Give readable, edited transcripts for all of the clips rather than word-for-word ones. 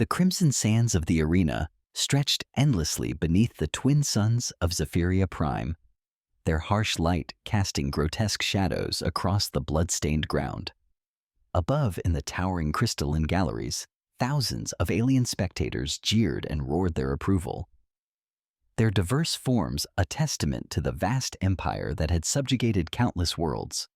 The crimson sands of the arena stretched endlessly beneath the twin suns of Zephyria Prime, their harsh light casting grotesque shadows across the blood-stained ground. Above, in the towering crystalline galleries, thousands of alien spectators jeered and roared their approval. Their diverse forms a testament to the vast empire that had subjugated countless worlds.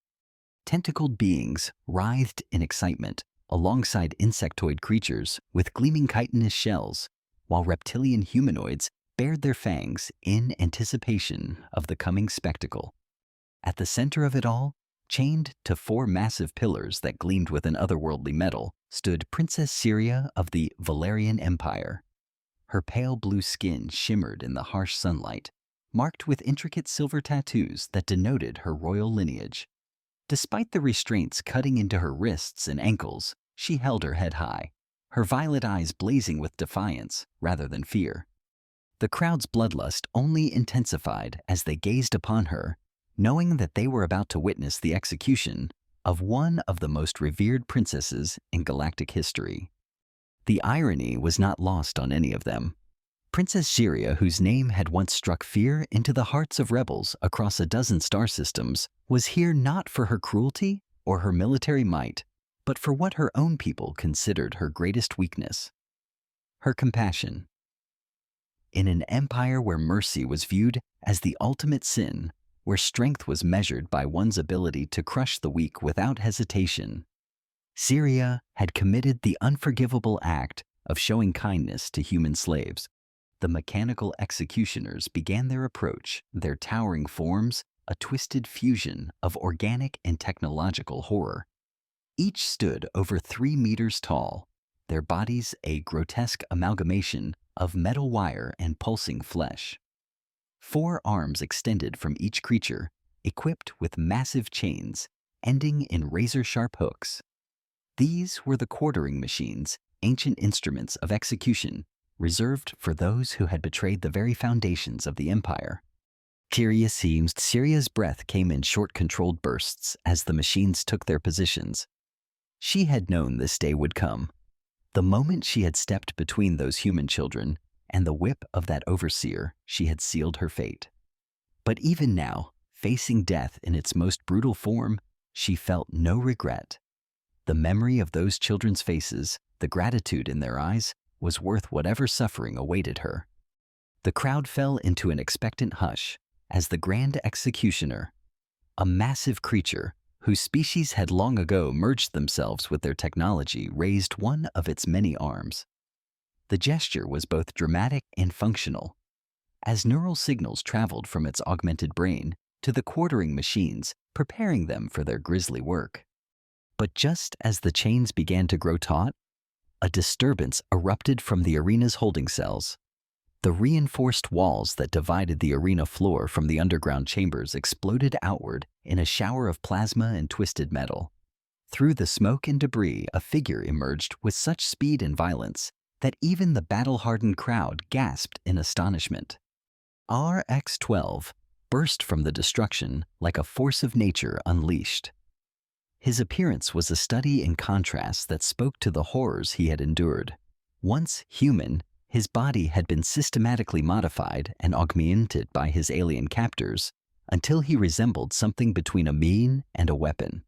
Tentacled beings writhed in excitement alongside insectoid creatures with gleaming chitinous shells, while reptilian humanoids bared their fangs in anticipation of the coming spectacle. At the center of it all, chained to 4 massive pillars that gleamed with an otherworldly metal, stood Princess Syria of the Valerian Empire. Her pale blue skin shimmered in the harsh sunlight, marked with intricate silver tattoos that denoted her royal lineage. Despite the restraints cutting into her wrists and ankles, she held her head high, her violet eyes blazing with defiance rather than fear. The crowd's bloodlust only intensified as they gazed upon her, knowing that they were about to witness the execution of one of the most revered princesses in galactic history. The irony was not lost on any of them. Princess Syria, whose name had once struck fear into the hearts of rebels across a dozen star systems, was here not for her cruelty or her military might, but for what her own people considered her greatest weakness: her compassion. In an empire where mercy was viewed as the ultimate sin, where strength was measured by one's ability to crush the weak without hesitation, Syria had committed the unforgivable act of showing kindness to human slaves. The mechanical executioners began their approach, their towering forms a twisted fusion of organic and technological horror. Each stood over 3 meters tall, their bodies a grotesque amalgamation of metal wire and pulsing flesh. 4 arms extended from each creature, equipped with massive chains, ending in razor-sharp hooks. These were the quartering machines, ancient instruments of execution, reserved for those who had betrayed the very foundations of the empire. Curious seems Syria's breath came in short controlled bursts as the machines took their positions. She had known this day would come. The moment she had stepped between those human children and the whip of that overseer, she had sealed her fate. But even now, facing death in its most brutal form, she felt no regret. The memory of those children's faces, the gratitude in their eyes, was worth whatever suffering awaited her. The crowd fell into an expectant hush as the grand executioner, a massive creature whose species had long ago merged themselves with their technology, raised one of its many arms. The gesture was both dramatic and functional, as neural signals traveled from its augmented brain to the quartering machines, preparing them for their grisly work. But just as the chains began to grow taut, a disturbance erupted from the arena's holding cells. The reinforced walls that divided the arena floor from the underground chambers exploded outward in a shower of plasma and twisted metal. Through the smoke and debris, a figure emerged with such speed and violence that even the battle-hardened crowd gasped in astonishment. RX-12 burst from the destruction like a force of nature unleashed. His appearance was a study in contrast that spoke to the horrors he had endured. Once human, his body had been systematically modified and augmented by his alien captors until he resembled something between a being and a weapon.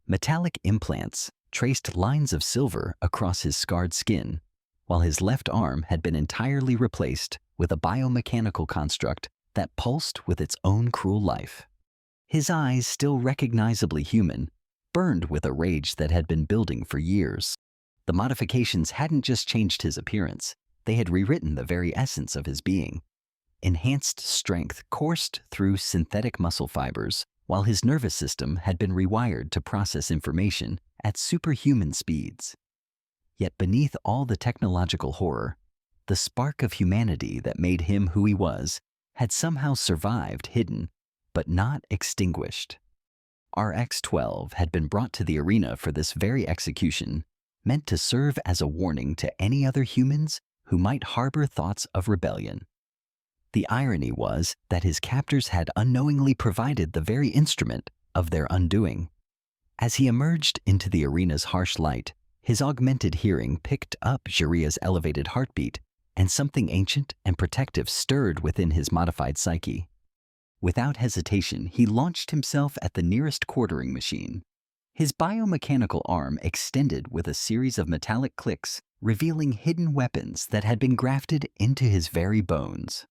Metallic implants traced lines of silver across his scarred skin, while his left arm had been entirely replaced with a biomechanical construct that pulsed with its own cruel life. His eyes, still recognizably human, burned with a rage that had been building for years. The modifications hadn't just changed his appearance, they had rewritten the very essence of his being. Enhanced strength coursed through synthetic muscle fibers, while his nervous system had been rewired to process information at superhuman speeds. Yet beneath all the technological horror, the spark of humanity that made him who he was had somehow survived hidden, but not extinguished. RX-12 had been brought to the arena for this very execution, meant to serve as a warning to any other humans who might harbor thoughts of rebellion. The irony was that his captors had unknowingly provided the very instrument of their undoing. As he emerged into the arena's harsh light, His augmented hearing picked up Jiria's elevated heartbeat, and something ancient and protective stirred within his modified psyche. Without hesitation, he launched himself at the nearest quartering machine. His biomechanical arm extended with a series of metallic clicks, revealing hidden weapons that had been grafted into his very bones.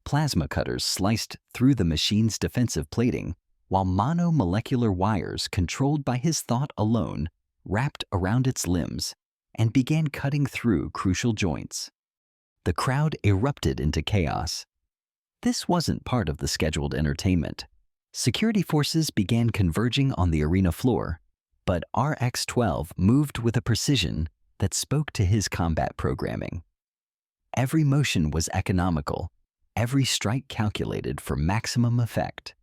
Plasma cutters sliced through the machine's defensive plating, while monomolecular wires controlled by his thought alone wrapped around its limbs and began cutting through crucial joints. The crowd erupted into chaos. This wasn't part of the scheduled entertainment. Security forces began converging on the arena floor, but RX-12 moved with a precision that spoke to his combat programming. Every motion was economical, every strike calculated for maximum effect.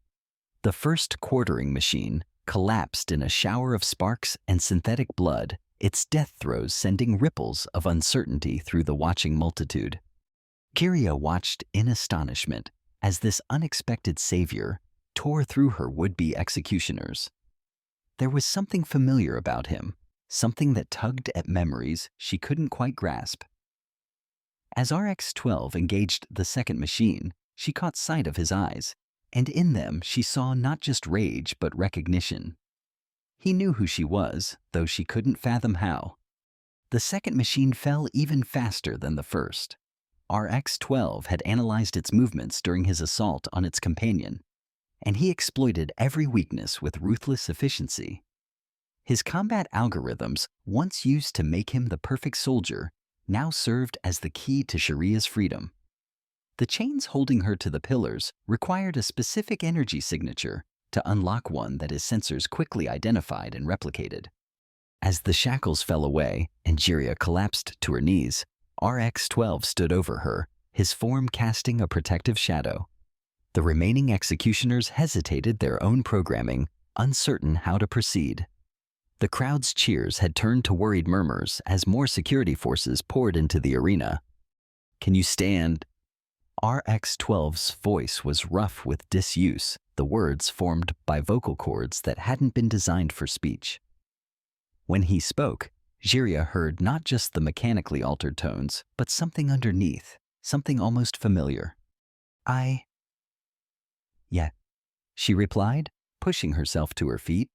The first quartering machine collapsed in a shower of sparks and synthetic blood, its death throes sending ripples of uncertainty through the watching multitude. Jiria watched in astonishment as this unexpected savior tore through her would-be executioners. There was something familiar about him, something that tugged at memories she couldn't quite grasp. As RX-12 engaged the second machine, she caught sight of his eyes, and in them she saw not just rage but recognition. He knew who she was, though she couldn't fathom how. The second machine fell even faster than the first. RX-12 had analyzed its movements during his assault on its companion, and he exploited every weakness with ruthless efficiency. His combat algorithms, once used to make him the perfect soldier, now served as the key to Jiria's freedom. The chains holding her to the pillars required a specific energy signature to unlock one that his sensors quickly identified and replicated. As the shackles fell away and Jiria collapsed to her knees, RX-12 stood over her, his form casting a protective shadow. The remaining executioners hesitated their own programming, uncertain how to proceed. The crowd's cheers had turned to worried murmurs as more security forces poured into the arena. "Can you stand?" RX-12's voice was rough with disuse, the words formed by vocal cords that hadn't been designed for speech. When he spoke, Jiria heard not just the mechanically altered tones, but something underneath, something almost familiar. Yeah, she replied, pushing herself to her feet.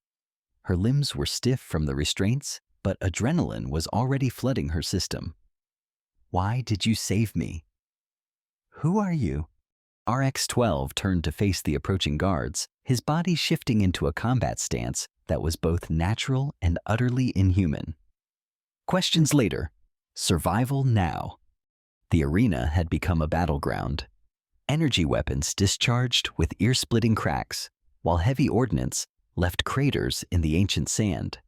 Her limbs were stiff from the restraints, but adrenaline was already flooding her system. "Why did you save me?" "Who are you?" RX-12 turned to face the approaching guards, his body shifting into a combat stance that was both natural and utterly inhuman. Questions later. Survival now. The arena had become a battleground. Energy weapons discharged with ear-splitting cracks, while heavy ordnance left craters in the ancient sand.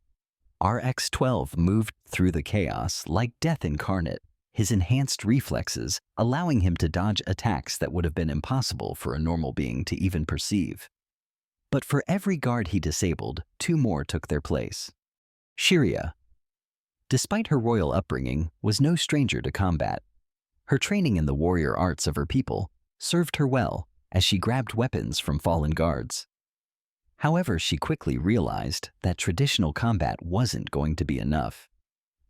RX-12 moved through the chaos like death incarnate, his enhanced reflexes allowing him to dodge attacks that would have been impossible for a normal being to even perceive. But for every guard he disabled, two more took their place. Jiria, despite her royal upbringing, was no stranger to combat. Her training in the warrior arts of her people served her well as she grabbed weapons from fallen guards. However, she quickly realized that traditional combat wasn't going to be enough.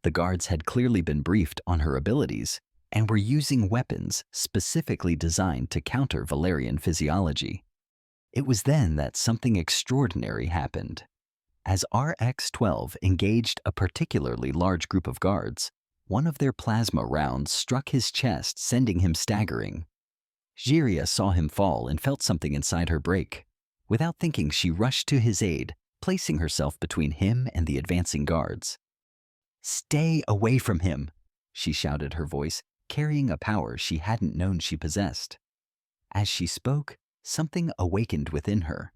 The guards had clearly been briefed on her abilities and were using weapons specifically designed to counter Valerian physiology. It was then that something extraordinary happened. As RX-12 engaged a particularly large group of guards, one of their plasma rounds struck his chest, sending him staggering. Jiria saw him fall and felt something inside her break. Without thinking, she rushed to his aid, placing herself between him and the advancing guards. "Stay away from him," she shouted, her voice carrying a power she hadn't known she possessed. As she spoke, something awakened within her,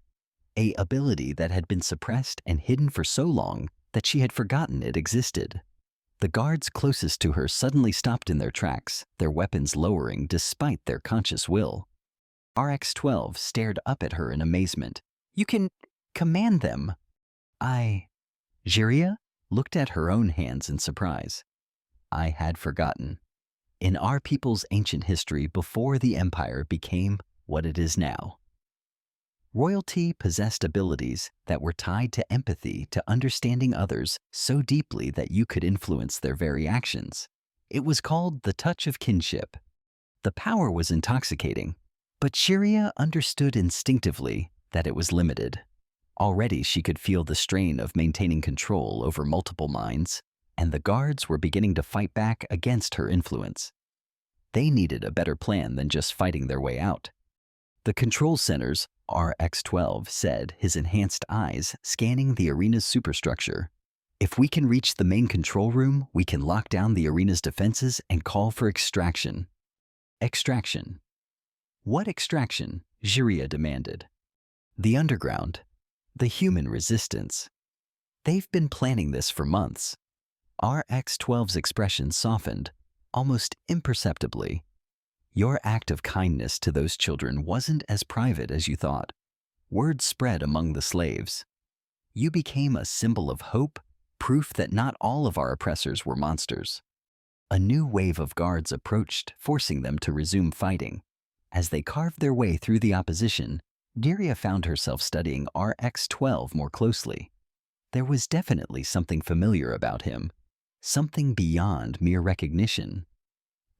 an ability that had been suppressed and hidden for so long that she had forgotten it existed. The guards closest to her suddenly stopped in their tracks, their weapons lowering despite their conscious will. RX-12 stared up at her in amazement. "You can command them." Jiria looked at her own hands in surprise. "I had forgotten. In our people's ancient history before the Empire became what it is now." Royalty possessed abilities that were tied to empathy, to understanding others so deeply that you could influence their very actions. It was called the touch of kinship. The power was intoxicating, but Shiria understood instinctively that it was limited. Already she could feel the strain of maintaining control over multiple minds, and the guards were beginning to fight back against her influence. They needed a better plan than just fighting their way out. The control center's RX-12 said, his enhanced eyes scanning the arena's superstructure. If we can reach the main control room, we can lock down the arena's defenses and call for extraction. Extraction. What extraction? Jiria demanded. The underground. The human resistance. They've been planning this for months. RX-12's expression softened, almost imperceptibly. Your act of kindness to those children wasn't as private as you thought. Word spread among the slaves. You became a symbol of hope, proof that not all of our oppressors were monsters. A new wave of guards approached, forcing them to resume fighting. As they carved their way through the opposition, Jiria found herself studying RX-12 more closely. There was definitely something familiar about him, something beyond mere recognition.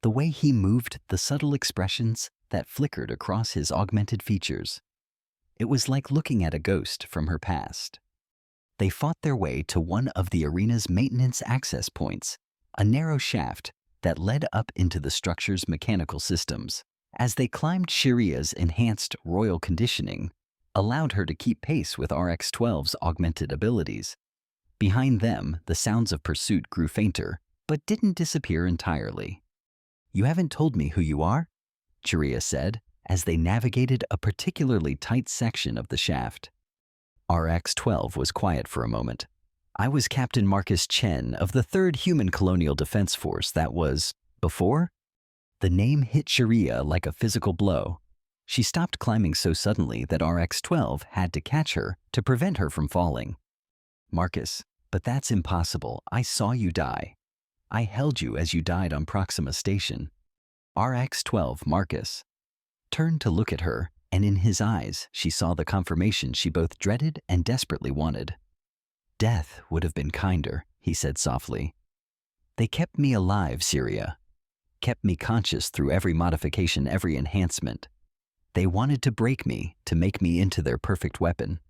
The way he moved, the subtle expressions that flickered across his augmented features. It was like looking at a ghost from her past. They fought their way to one of the arena's maintenance access points, a narrow shaft that led up into the structure's mechanical systems. As they climbed, Shiria's enhanced royal conditioning allowed her to keep pace with RX-12's augmented abilities. Behind them, the sounds of pursuit grew fainter, but didn't disappear entirely. You haven't told me who you are? Jiria said, as they navigated a particularly tight section of the shaft. RX-12 was quiet for a moment. I was Captain Marcus Chen of the 3rd Human Colonial Defense Force. That was before? The name hit Jiria like a physical blow. She stopped climbing so suddenly that RX-12 had to catch her to prevent her from falling. Marcus, but that's impossible. I saw you die. I held you as you died on Proxima Station. RX-12 Marcus turned to look at her, and in his eyes she saw the confirmation she both dreaded and desperately wanted. Death would have been kinder, he said softly. They kept me alive, Syria. Kept me conscious through every modification, every enhancement. They wanted to break me, to make me into their perfect weapon.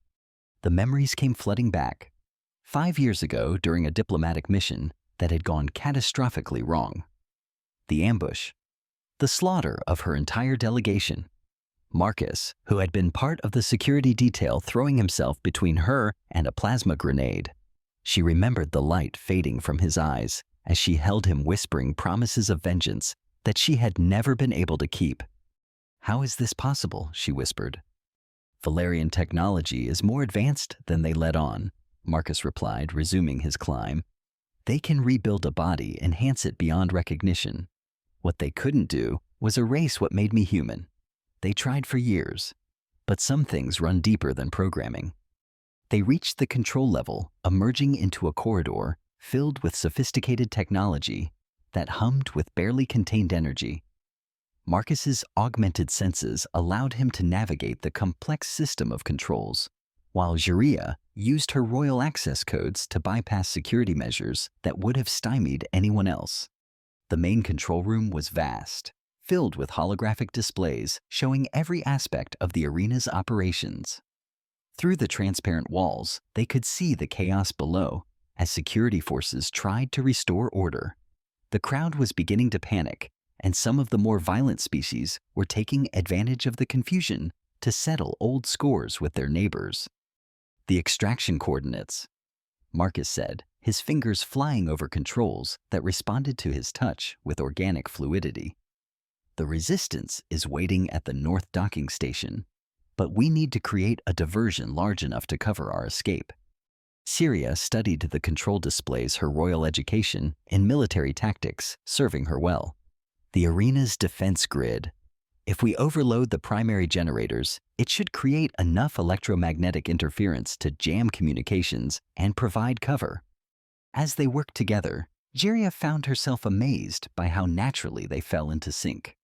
The memories came flooding back. 5 years ago, during a diplomatic mission that had gone catastrophically wrong. The ambush. The slaughter of her entire delegation. Marcus, who had been part of the security detail, throwing himself between her and a plasma grenade. She remembered the light fading from his eyes as she held him, whispering promises of vengeance that she had never been able to keep. How is this possible? She whispered. Valerian technology is more advanced than they let on, Marcus replied, resuming his climb. They can rebuild a body, enhance it beyond recognition. What they couldn't do was erase what made me human. They tried for years, but some things run deeper than programming. They reached the control level, emerging into a corridor filled with sophisticated technology that hummed with barely contained energy. Marcus's augmented senses allowed him to navigate the complex system of controls, while Jiria used her royal access codes to bypass security measures that would have stymied anyone else. The main control room was vast, filled with holographic displays showing every aspect of the arena's operations. Through the transparent walls, they could see the chaos below as security forces tried to restore order. The crowd was beginning to panic, and some of the more violent species were taking advantage of the confusion to settle old scores with their neighbors. The extraction coordinates, Marcus said, his fingers flying over controls that responded to his touch with organic fluidity. The resistance is waiting at the North Docking Station, but we need to create a diversion large enough to cover our escape. Syria studied the control displays, her royal education in military tactics serving her well. The arena's defense grid. If we overload the primary generators, it should create enough electromagnetic interference to jam communications and provide cover. As they worked together, Jiria found herself amazed by how naturally they fell into sync.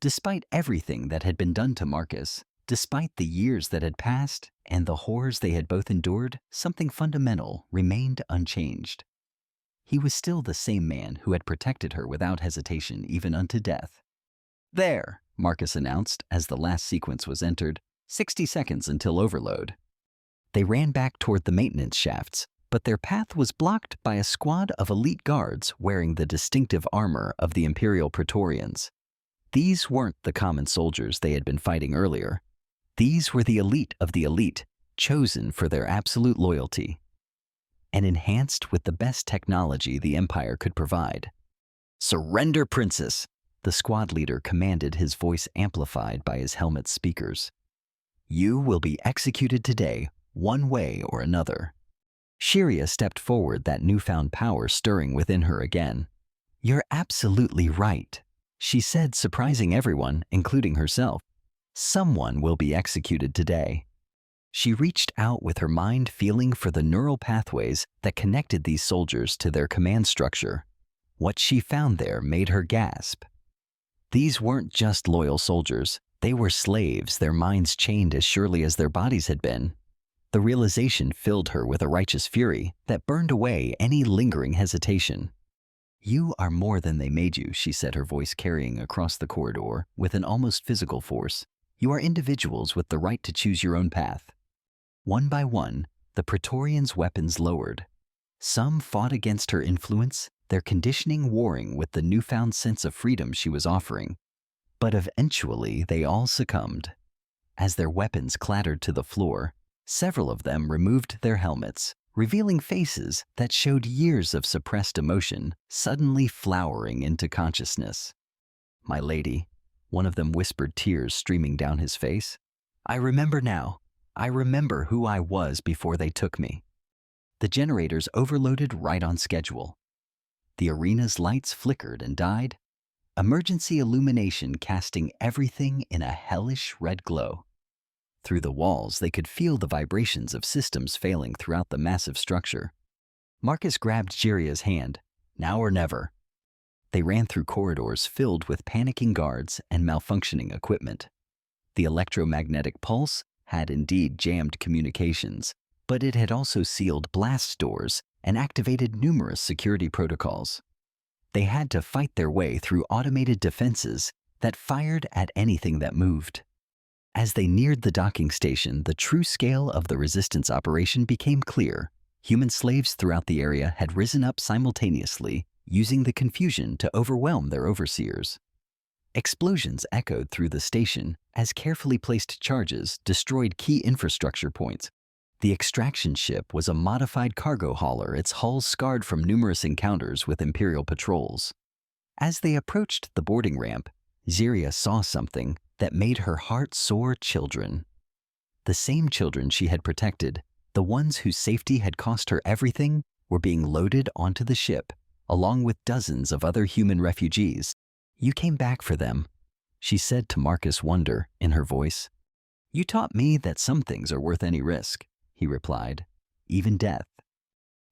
Despite everything that had been done to Marcus, Despite the years that had passed and the horrors they had both endured, something fundamental remained unchanged. He was still the same man who had protected her without hesitation even unto death. "There," Marcus announced as the last sequence was entered, 60 seconds until overload. They ran back toward the maintenance shafts, but their path was blocked by a squad of elite guards wearing the distinctive armor of the Imperial Praetorians. These weren't the common soldiers they had been fighting earlier. These were the elite of the elite, chosen for their absolute loyalty, and enhanced with the best technology the Empire could provide. "Surrender, Princess!" the squad leader commanded, his voice amplified by his helmet's speakers. "You will be executed today, one way or another." Shiria stepped forward, that newfound power stirring within her again. "You're absolutely right," she said, surprising everyone, including herself. "Someone will be executed today." She reached out with her mind, feeling for the neural pathways that connected these soldiers to their command structure. What she found there made her gasp. These weren't just loyal soldiers, they were slaves, their minds chained as surely as their bodies had been. The realization filled her with a righteous fury that burned away any lingering hesitation. "You are more than they made you," she said, her voice carrying across the corridor with an almost physical force. "You are individuals with the right to choose your own path." One by one, the Praetorians' weapons lowered. Some fought against her influence, their conditioning warring with the newfound sense of freedom she was offering. But eventually, they all succumbed. As their weapons clattered to the floor, several of them removed their helmets, revealing faces that showed years of suppressed emotion suddenly flowering into consciousness. "My lady," one of them whispered, tears streaming down his face. "I remember now. I remember who I was before they took me." The generators overloaded right on schedule. The arena's lights flickered and died, emergency illumination casting everything in a hellish red glow. Through the walls, they could feel the vibrations of systems failing throughout the massive structure. Marcus grabbed Jiria's hand. "Now or never." They ran through corridors filled with panicking guards and malfunctioning equipment. The electromagnetic pulse had indeed jammed communications, but it had also sealed blast doors and activated numerous security protocols. They had to fight their way through automated defenses that fired at anything that moved. As they neared the docking station, the true scale of the resistance operation became clear. Human slaves throughout the area had risen up simultaneously, using the confusion to overwhelm their overseers. Explosions echoed through the station as carefully placed charges destroyed key infrastructure points. The extraction ship was a modified cargo hauler, its hull scarred from numerous encounters with Imperial patrols. As they approached the boarding ramp, Ziria saw something that made her heart soar. Children. The same children she had protected, the ones whose safety had cost her everything, were being loaded onto the ship, along with dozens of other human refugees. "You came back for them," she said to Marcus, wonder in her voice. "You taught me that some things are worth any risk," he replied, "even death."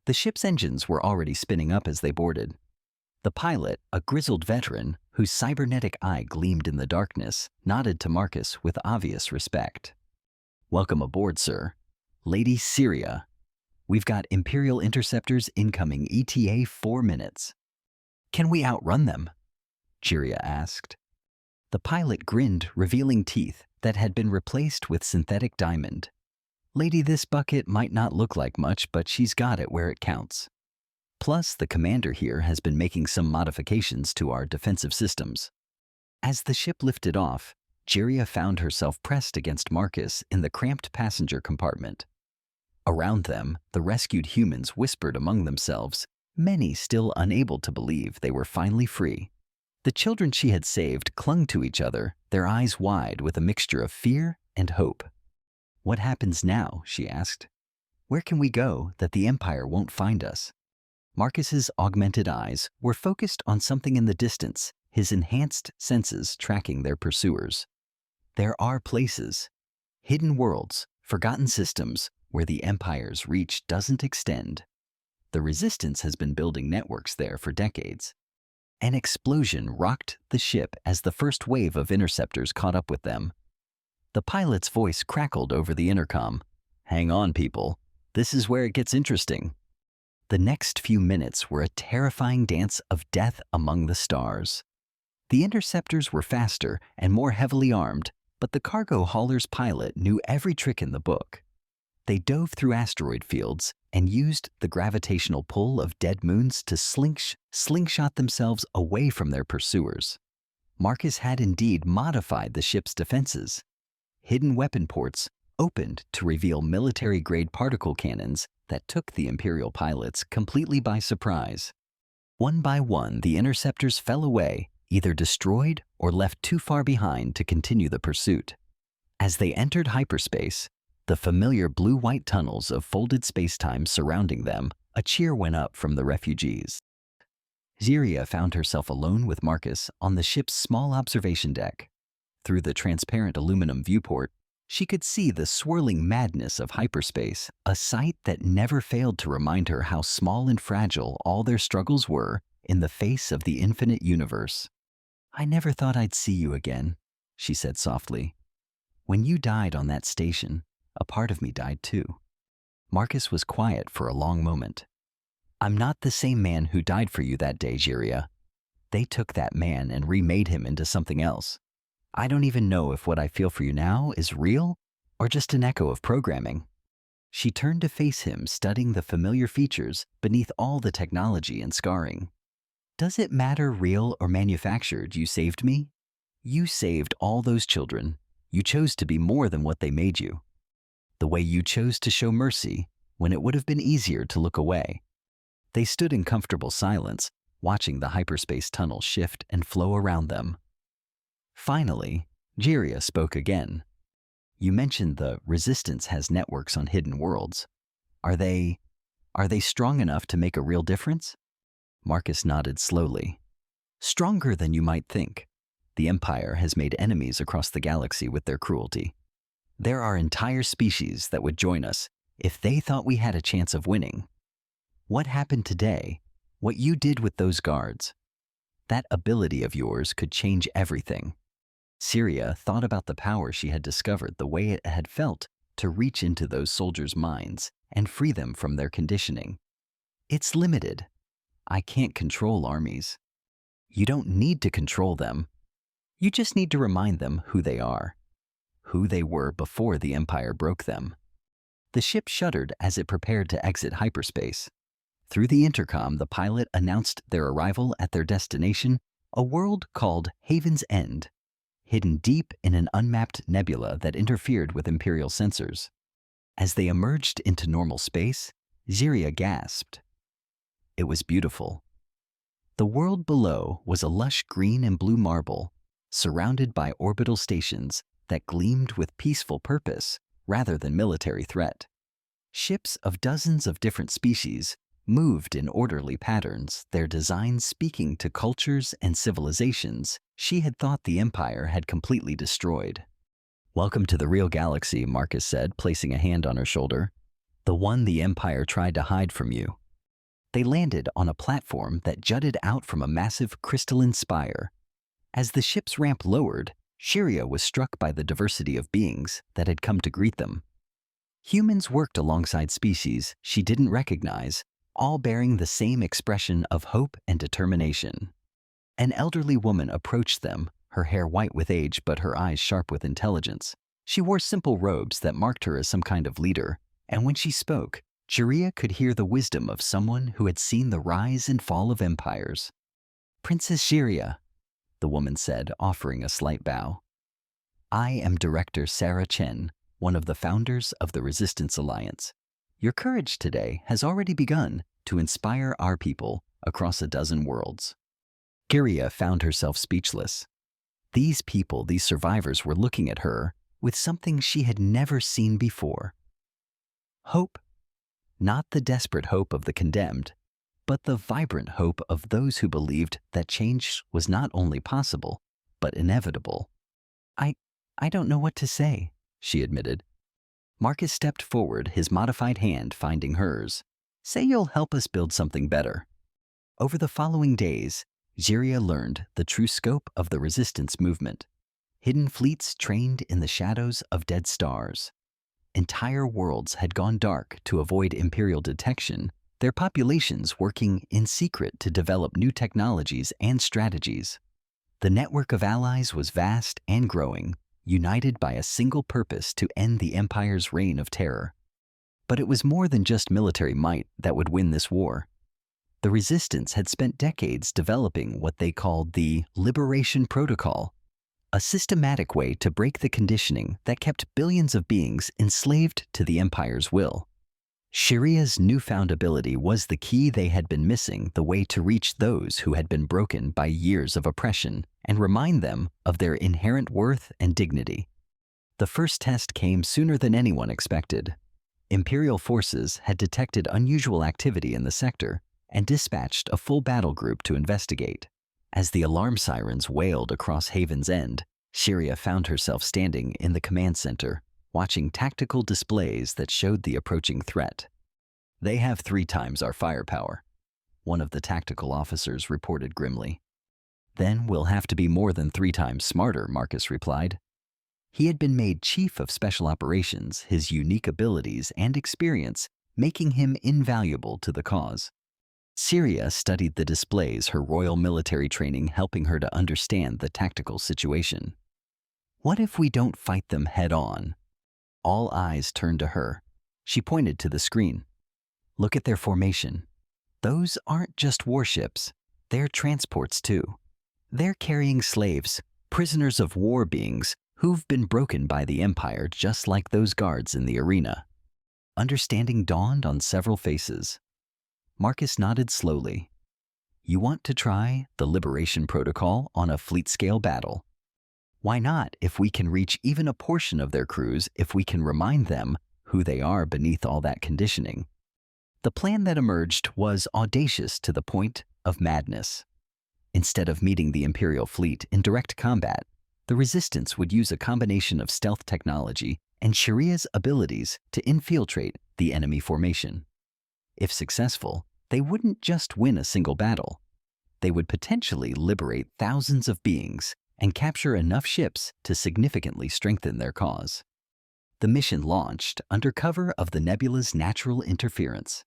The ship's engines were already spinning up as they boarded. The pilot, a grizzled veteran whose cybernetic eye gleamed in the darkness, nodded to Marcus with obvious respect. "Welcome aboard, sir. Lady Syria. We've got Imperial interceptors incoming ETA 4 minutes. Can we outrun them?" Jiria asked. The pilot grinned, revealing teeth that had been replaced with synthetic diamond. "Lady, this bucket might not look like much, but she's got it where it counts. Plus, the commander here has been making some modifications to our defensive systems." As the ship lifted off, Jiria found herself pressed against Marcus in the cramped passenger compartment. Around them, the rescued humans whispered among themselves, many still unable to believe they were finally free. The children she had saved clung to each other, their eyes wide with a mixture of fear and hope. "What happens now?" she asked. "Where can we go that the Empire won't find us?" Marcus's augmented eyes were focused on something in the distance, his enhanced senses tracking their pursuers. There are places, hidden worlds, forgotten systems, where the Empire's reach doesn't extend. The Resistance has been building networks there for decades. An explosion rocked the ship as the first wave of interceptors caught up with them. The pilot's voice crackled over the intercom. "Hang on, people. This is where it gets interesting." The next few minutes were a terrifying dance of death among the stars. The interceptors were faster and more heavily armed, but the cargo hauler's pilot knew every trick in the book. They dove through asteroid fields and used the gravitational pull of dead moons to slingshot themselves away from their pursuers. Marcus had indeed modified the ship's defenses. Hidden weapon ports opened to reveal military-grade particle cannons that took the Imperial pilots completely by surprise. One by one, the interceptors fell away, either destroyed or left too far behind to continue the pursuit. As they entered hyperspace, the familiar blue-white tunnels of folded spacetime surrounding them, a cheer went up from the refugees. Xiria found herself alone with Marcus on the ship's small observation deck. Through the transparent aluminum viewport, she could see the swirling madness of hyperspace, a sight that never failed to remind her how small and fragile all their struggles were in the face of the infinite universe. "I never thought I'd see you again," she said softly. "When you died on that station, a part of me died too." Marcus was quiet for a long moment. "I'm not the same man who died for you that day, Xiria. They took that man and remade him into something else. I don't even know if what I feel for you now is real or just an echo of programming." She turned to face him, studying the familiar features beneath all the technology and scarring. "Does it matter real or manufactured? You saved me. You saved all those children. You chose to be more than what they made you. The way you chose to show mercy when it would have been easier to look away." They stood in comfortable silence, watching the hyperspace tunnel shift and flow around them. Finally, Xiria spoke again. "You mentioned the Resistance has networks on hidden worlds. Are they strong enough to make a real difference?" Marcus nodded slowly. "Stronger than you might think. The Empire has made enemies across the galaxy with their cruelty. There are entire species that would join us if they thought we had a chance of winning. What happened today, what you did with those guards, that ability of yours could change everything." Xiria thought about the power she had discovered, the way it had felt to reach into those soldiers' minds and free them from their conditioning. "It's limited. I can't control armies. You don't need to control them. You just need to remind them who they are, who they were before the Empire broke them." The ship shuddered as it prepared to exit hyperspace. Through the intercom, the pilot announced their arrival at their destination, a world called Haven's End, hidden deep in an unmapped nebula that interfered with Imperial sensors. As they emerged into normal space, Xiria gasped. It was beautiful. The world below was a lush green and blue marble, surrounded by orbital stations that gleamed with peaceful purpose rather than military threat. Ships of dozens of different species moved in orderly patterns, their designs speaking to cultures and civilizations she had thought the Empire had completely destroyed. "Welcome to the real galaxy," Marcus said, placing a hand on her shoulder. "The one the Empire tried to hide from you." They landed on a platform that jutted out from a massive crystalline spire. As the ship's ramp lowered, Xiria was struck by the diversity of beings that had come to greet them. Humans worked alongside species she didn't recognize, all bearing the same expression of hope and determination. An elderly woman approached them, her hair white with age but her eyes sharp with intelligence. She wore simple robes that marked her as some kind of leader, and when she spoke, Xiria could hear the wisdom of someone who had seen the rise and fall of empires. "Princess Xiria," the woman said, offering a slight bow. "I am Director Sarah Chen, one of the founders of the Resistance Alliance. Your courage today has already begun to inspire our people across a dozen worlds." Xiria found herself speechless. These people, these survivors, were looking at her with something she had never seen before. Hope. Not the desperate hope of the condemned, but the vibrant hope of those who believed that change was not only possible, but inevitable. I don't know what to say," she admitted. Marcus stepped forward, his modified hand finding hers. "Say you'll help us build something better." Over the following days, Xiria learned the true scope of the resistance movement. hidden fleets trained in the shadows of dead stars. Entire worlds had gone dark to avoid Imperial detection, their populations working in secret to develop new technologies and strategies. The network of allies was vast and growing, united by a single purpose to end the Empire's reign of terror. But it was more than just military might that would win this war. The Resistance had spent decades developing what they called the Liberation Protocol, a systematic way to break the conditioning that kept billions of beings enslaved to the Empire's will. Sharia's newfound ability was the key they had been missing, the way to reach those who had been broken by years of oppression and remind them of their inherent worth and dignity. The first test came sooner than anyone expected. Imperial forces had detected unusual activity in the sector and dispatched a full battle group to investigate. As the alarm sirens wailed across Haven's End, Sharia found herself standing in the command center, watching tactical displays that showed the approaching threat. "They have 3 times our firepower," one of the tactical officers reported grimly. "Then we'll have to be more than 3 times smarter," Marcus replied. He had been made chief of special operations, his unique abilities and experience making him invaluable to the cause. Syria studied the displays, her royal military training helping her to understand the tactical situation. "What if we don't fight them head on?" All eyes turned to her. She pointed to the screen. "Look at their formation. Those aren't just warships. They're transports too. They're carrying slaves, prisoners of war beings who've been broken by the Empire just like those guards in the arena." Understanding dawned on several faces. Marcus nodded slowly. "You want to try the Liberation Protocol on a fleet-scale battle? Why not if we can reach even a portion of their crews, if we can remind them who they are beneath all that conditioning?" The plan that emerged was audacious to the point of madness. Instead of meeting the Imperial fleet in direct combat, the Resistance would use a combination of stealth technology and Sharia's abilities to infiltrate the enemy formation. If successful, they wouldn't just win a single battle. They would potentially liberate thousands of beings and capture enough ships to significantly strengthen their cause. The mission launched under cover of the nebula's natural interference.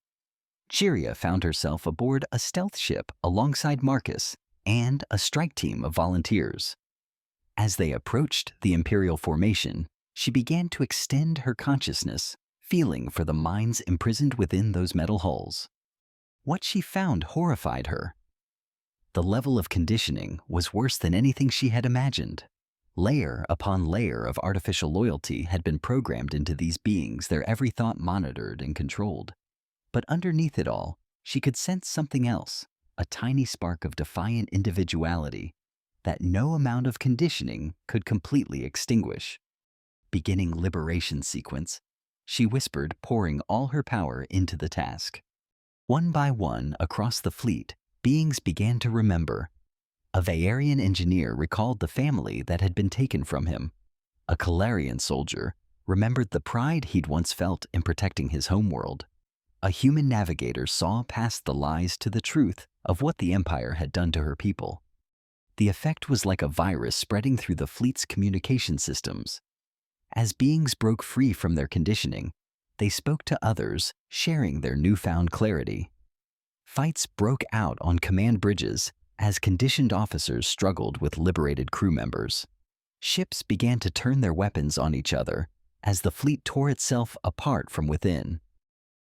Sharia found herself aboard a stealth ship alongside Marcus and a strike team of volunteers. As they approached the Imperial formation, she began to extend her consciousness, feeling for the minds imprisoned within those metal hulls. What she found horrified her. The level of conditioning was worse than anything she had imagined. Layer upon layer of artificial loyalty had been programmed into these beings, their every thought monitored and controlled. But underneath it all, she could sense something else, a tiny spark of defiant individuality that no amount of conditioning could completely extinguish. Beginning liberation sequence, she whispered, pouring all her power into the task. One by one, across the fleet, beings began to remember. A Vaerian engineer recalled the family that had been taken from him. A Calarian soldier remembered the pride he'd once felt in protecting his homeworld. A human navigator saw past the lies to the truth of what the Empire had done to her people. The effect was like a virus spreading through the fleet's communication systems. As beings broke free from their conditioning, they spoke to others, sharing their newfound clarity. Fights broke out on command bridges as conditioned officers struggled with liberated crew members. Ships began to turn their weapons on each other as the fleet tore itself apart from within.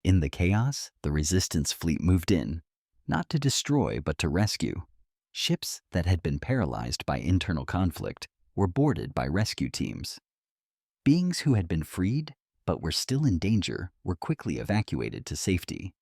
In the chaos, the Resistance fleet moved in, not to destroy but to rescue. Ships that had been paralyzed by internal conflict were boarded by rescue teams. Beings who had been freed but were still in danger were quickly evacuated to safety.